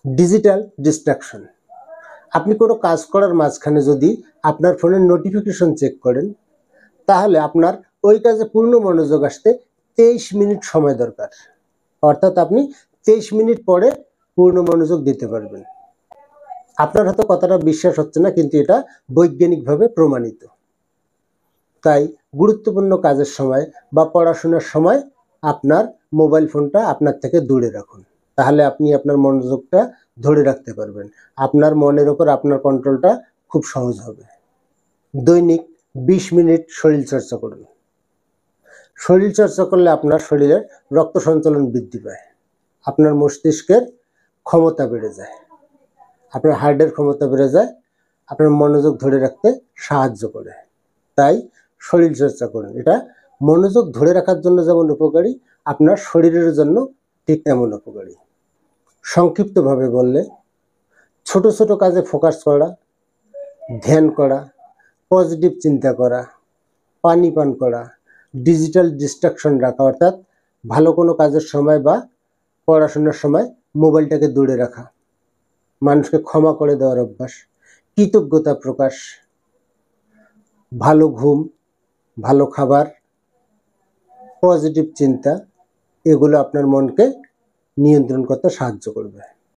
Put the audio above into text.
Digital distraction. আপনি কোনো কাজ করার মাঝখানে যদি আপনার ফোনের নোটিফিকেশন চেক করেন, তাহলে আপনার ওই কাজে পূর্ণ মনোযোগ আসতে 23 মিনিট সময় দরকার। অর্থাৎ আপনি 23 মিনিট পরে পূর্ণ মনোযোগ দিতে পারবেন। আপনার হয়তো কথাটা বিশ্বাস হচ্ছে না, কিন্তু এটা বৈজ্ঞানিকভাবে প্রমাণিত। তাই গুরুত্বপূর্ণ কাজের সময় বা পড়াশোনার সময় আপনার মোবাইল ফোনটা আপনার থেকে দূরে রাখুন। তাহলে আপনি আপনার মনোযোগটা ধরে রাখতে পারবেন। আপনার মনের উপর আপনার কন্ট্রোলটা খুব সহজ হবে। দৈনিক 20 মিনিট শরীরচর্চা করুন। শরীরচর্চা করলে আপনার শরীরের রক্ত সঞ্চালন বৃদ্ধি পায়, আপনার মস্তিষ্কের ক্ষমতা বেড়ে যায়, আপনার হার্টের ক্ষমতা বেড়ে যায়, আপনার মনোযোগ ধরে রাখতে সাহায্য করে। তাই শরীরচর্চা করুন। এটা মনোযোগ ধরে রাখার জন্য যেমন উপকারী, আপনার শরীরের জন্য ঠিক তেমন উপকারী। সংক্ষিপ্তভাবে বললে, ছোট ছোট কাজে ফোকাস করা, ধ্যান করা, পজিটিভ চিন্তা করা, পানি পান করা, ডিজিটাল ডিস্ট্রাকশন রাখা, অর্থাৎ ভালো কোনো কাজের সময় বা পড়াশোনার সময় মোবাইলটাকে দূরে রাখা, মানুষকে ক্ষমা করে দেওয়ার অভ্যাস, কৃতজ্ঞতা প্রকাশ, ভালো ঘুম, ভালো খাবার, পজিটিভ চিন্তা, এগুলো আপনার মনকে নিয়ন্ত্রণ করতে সাহায্য করবে।